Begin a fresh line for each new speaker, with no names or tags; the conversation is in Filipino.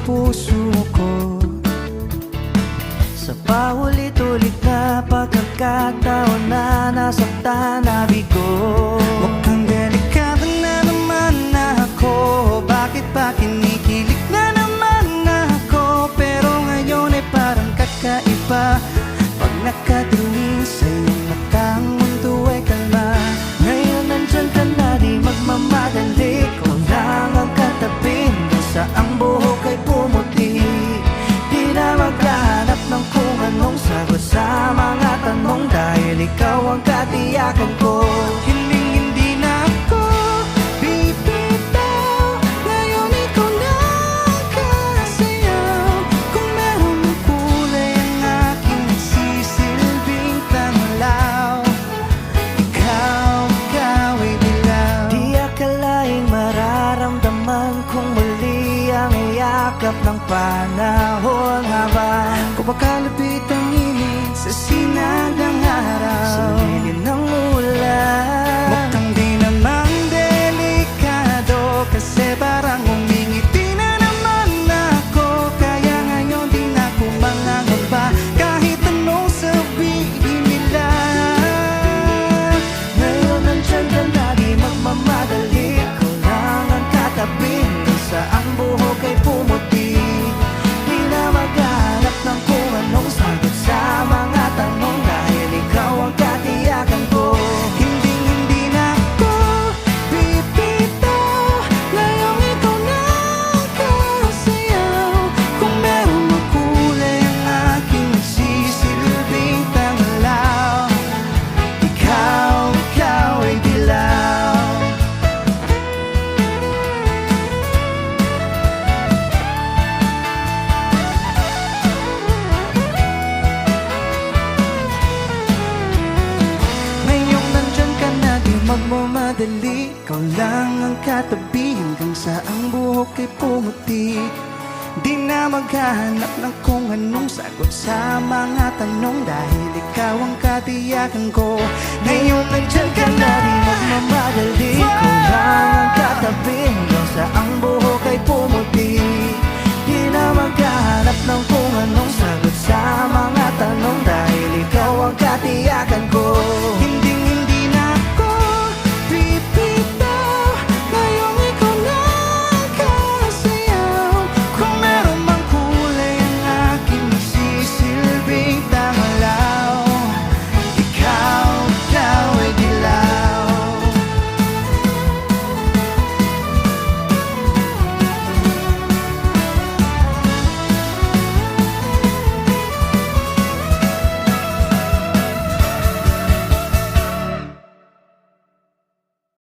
puso ko. Sa paulit-ulit na pagkakataon na nasaktan na bigo, mukhang delikado na naman ako. Bakit ba kinikilig na naman ako? Pero ngayon ay parang kakaiba. Pag nakatingin sa iyong matang, mundo ay kalma. Ngayon nandyan ka na, di magmamadali. Kung lang ang katabi, hanggang sa ang buhok ay pumuti. Di na maghahanap ng kung anong sagot sa mga tanong, dahil ikaw ang katiyakan ko. Hindi na ako bibitaw. Ngayon ikaw na ang kasayaw. Kung merong kulay ang aking nagsisilbing tanglaw, ikaw ay dilaw. Di akalaing mararamdaman kung muli ang yakap ng panahon, habang kumakalapit ang init sa sinag ng araw, sa lilim ng ulan. Mukhang di naman delikado, kasi parang umingiti na naman ako. Kaya ngayon di na ako mangangamba, kahit anong sabihin nila. Ngayon nandyan ka na, di magmamadali. Ikaw lang ang katabi, hanggang sa ang buhok ay pumuti. Di na maghanap ng kung anong sagot sa mga tanong, dahil ikaw ang katiyakan ko. Hindi na ako bibitaw. Ngayong ikaw na ang kasayaw. Kung merong makulay ang aking nagsisilbing tanglaw, ikaw ay dilaw. Ngayong nandyan ka na, di magmamadali. Ikaw lang ang katabi, hanggang sa ang buhok ay pumuti. Di na maghahanap ng kung anong sagot sa mga tanong, dahil ikaw ang katiyakan ko. Ngayong nandyan ka na,